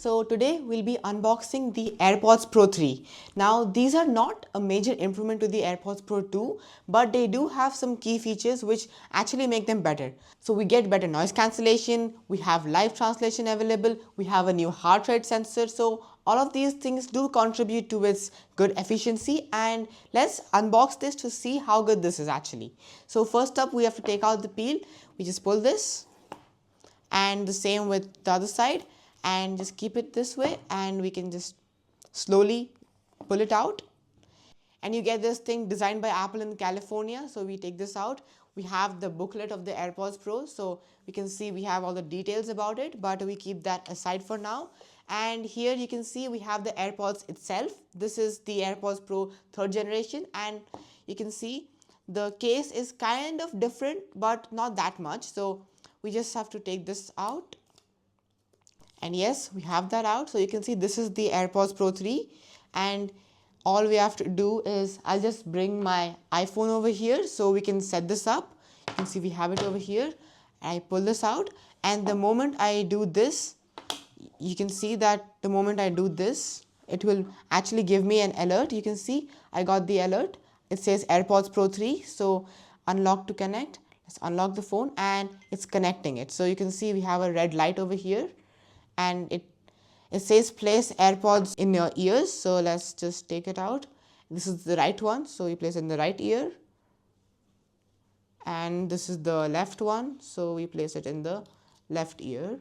So today we'll be unboxing the AirPods Pro 3. Now these are not a major improvement to the AirPods Pro 2, but they do have some key features which actually make them better. So we get better noise cancellation, we have live translation available, we have a new heart rate sensor. So all of these things do contribute to its good efficiency, and let's unbox this to see how good this is actually. So first up we have to take out the peel. We just pull this, and the same with the other side, and just keep it this way and we can just slowly pull it out, and you get this thing designed by Apple in California. So we take this out. We have the booklet of the AirPods Pro, so we can see we have all the details about it, but we keep that aside for now. And here you can see we have the AirPods itself. This is the AirPods Pro 3rd generation, and you can see the case is kind of different but not that much. So we just have to take this out, and yes, we have that out. So you can see this is the AirPods Pro 3, and all we have to do is I'll just bring my iPhone over here so we can set this up. You can see we have it over here. I pull this out, and the moment I do this, you can see that the moment I do this, it will actually give me an alert. You can see I got the alert. It says AirPods Pro 3, so unlock to connect. Let's unlock the phone, and it's connecting it. So you can see we have a red light over here, and it says place AirPods in your ears. So let's just take it out. This is the right one, so we place it in the right ear, and this is the left one, so we place it in the left ear.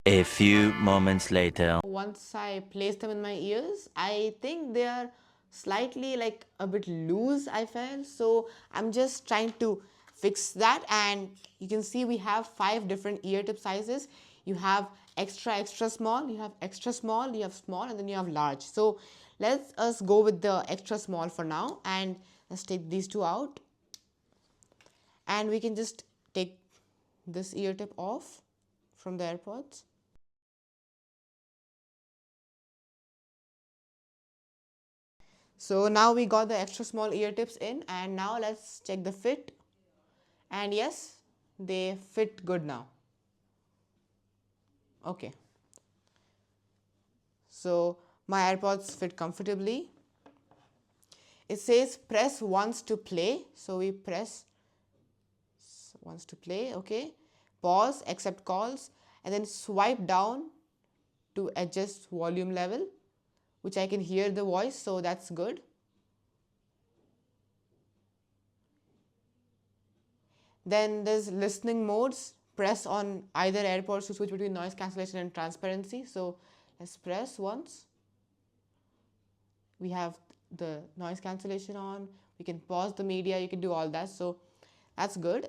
A few moments later. Once I place them in my ears, I think they are slightly like a bit loose, I felt. So I'm just trying to fix that, and you can see we have 5 different ear tip sizes. You have extra small, you have extra small, you have small, and then you have large. So let us go with the extra small for now, and let's take these 2 out, and we can just take this ear tip off from the AirPods. So now we got the extra small ear tips in, and now let's check the fit. And yes, they fit good now. Okay. So my AirPods fit comfortably. It says press once to play. So we press once to play, okay. Pause, accept calls, and then swipe down to adjust volume level, which I can hear the voice, so that's good. Then there's listening modes. Press on either AirPods to switch between noise cancellation and transparency. So let's press once. We have the noise cancellation on. We can pause the media. You can do all that. So that's good.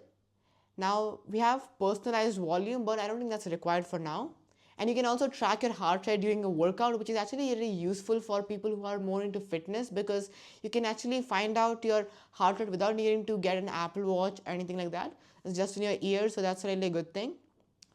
Now we have personalized volume, but I don't think that's required for now. And you can also track your heart rate during a workout, which is actually really useful for people who are more into fitness, because you can actually find out your heart rate without needing to get an Apple Watch or anything like that. It's just in your ear, so that's really a good thing.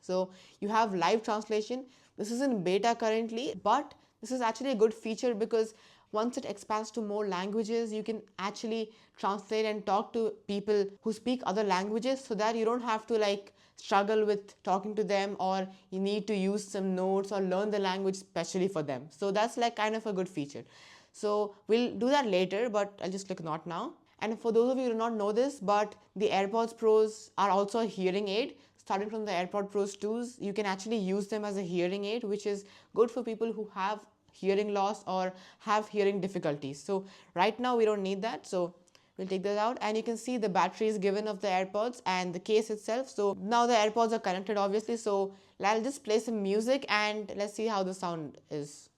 So you have live translation. This is in beta currently, but this is actually a good feature because once it expands to more languages, you can actually translate and talk to people who speak other languages, so that you don't have to like struggle with talking to them, or you need to use some notes or learn the language specially for them. So that's like kind of a good feature. So we'll do that later, but I'll just click not now. And for those of you who do not know this, but the AirPods Pros are also a hearing aid. Starting from the AirPods Pros 2s, you can actually use them as a hearing aid, which is good for people who have hearing loss or have hearing difficulties. So right now we don't need that, so we'll take that out, and you can see the battery is given of the AirPods and the case itself. So now the AirPods are connected obviously, so I'll just play some music and let's see how the sound is.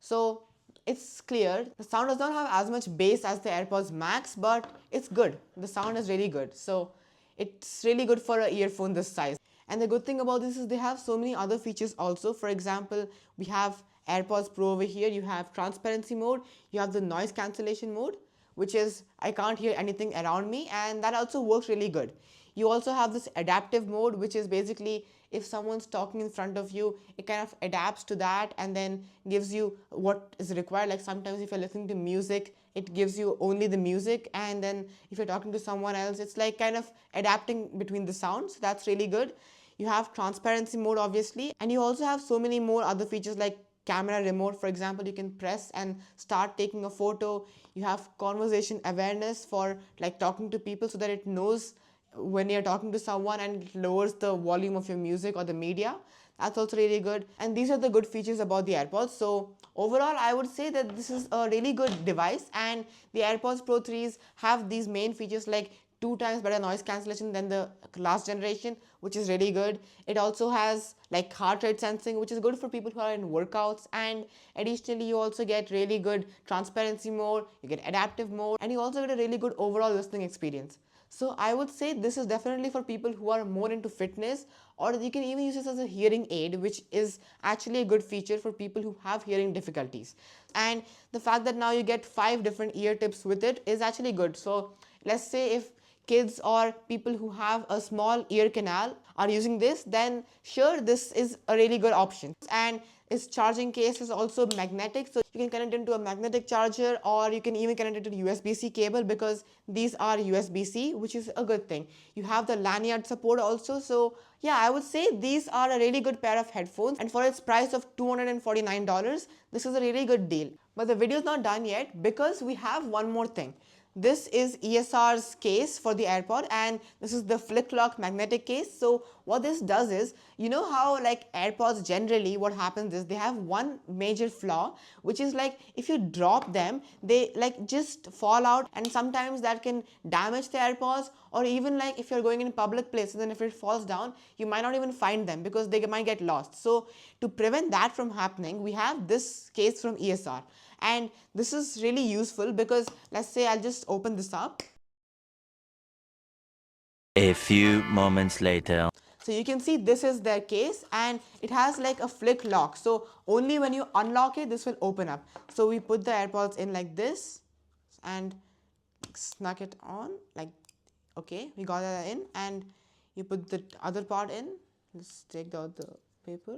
So it's clear. The sound does not have as much bass as the AirPods Max, but it's good. The sound is really good. So it's really good for an earphone this size. And the good thing about this is they have so many other features also. For example, we have AirPods Pro over here. You have transparency mode. You have the noise cancellation mode, which is I can't hear anything around me, and that also works really good. You also have this adaptive mode, which is basically if someone's talking in front of you, it kind of adapts to that and then gives you what is required. Like sometimes if you're listening to music, it gives you only the music, and then if you're talking to someone else, it's like kind of adapting between the sounds. That's really good. You have transparency mode obviously, and you also have so many more other features like camera remote. For example, you can press and start taking a photo. You have conversation awareness for like talking to people so that it knows when you're talking to someone and it lowers the volume of your music or the media. That's also really good. And these are the good features about the AirPods. So overall, I would say that this is a really good device, and the AirPods Pro 3s have these main features like 2 times better noise cancellation than the last generation, which is really good. It also has like heart rate sensing, which is good for people who are in workouts, and additionally you also get really good transparency mode, you get adaptive mode, and you also get a really good overall listening experience. So I would say this is definitely for people who are more into fitness, or you can even use this as a hearing aid, which is actually a good feature for people who have hearing difficulties. And the fact that now you get 5 different ear tips with it is actually good. So let's say if kids or people who have a small ear canal are using this, then sure, this is a really good option. And its charging case is also magnetic, so you can connect it into a magnetic charger, or you can even connect it to USB-C cable, because these are USB-C, which is a good thing. You have the lanyard support also. So yeah, I would say these are a really good pair of headphones, and for its price of $249, this is a really good deal. But the video is not done yet, because we have one more thing. This is ESR's case for the AirPod, and this is the flick lock magnetic case. So what this does is, you know how like AirPods generally what happens is they have one major flaw, which is like if you drop them, they like just fall out, and sometimes that can damage the AirPods, or even like if you're going in public places and if it falls down, you might not even find them because they might get lost. So to prevent that from happening, we have this case from ESR. And this is really useful because let's say I'll just open this up. A few moments later. So you can see this is their case, and it has like a flick lock. So only when you unlock it, this will open up. So we put the AirPods in like this and snug it on like, okay, we got that in, and you put the other part in. Let's take out the paper.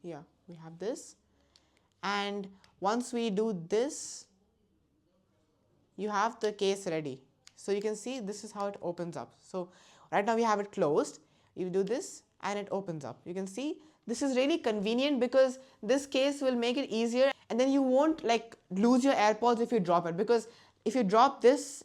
Yeah, we have this. And once we do this, you have the case ready. So you can see this is how it opens up. So right now we have it closed. You do this and it opens up. You can see this is really convenient because this case will make it easier, and then you won't like lose your AirPods if you drop it, because if you drop this,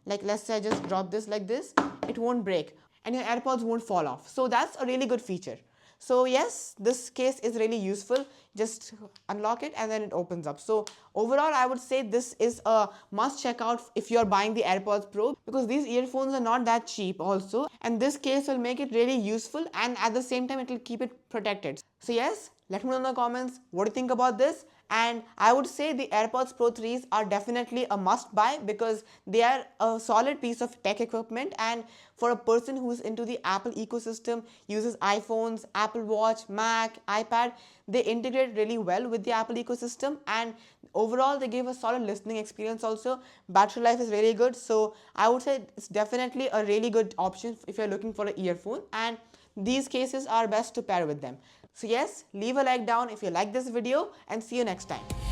like let's say I just drop this like this, it won't break and your AirPods won't fall off. So that's a really good feature. So yes, this case is really useful. Just unlock it and then it opens up. So overall, I would say this is a must check out if you're buying the AirPods Pro, because these earphones are not that cheap also. And this case will make it really useful, and at the same time, it will keep it protected. So yes, let me know in the comments what do you think about this. And I would say the AirPods Pro 3s are definitely a must buy because they are a solid piece of tech equipment, and for a person who is into the Apple ecosystem, uses iPhones, Apple Watch, Mac, iPad, they integrate really well with the Apple ecosystem, and overall they give a solid listening experience also. Battery life is really good, so I would say it's definitely a really good option if you're looking for an earphone, and these cases are best to pair with them. So yes, leave a like down if you like this video, and see you next time.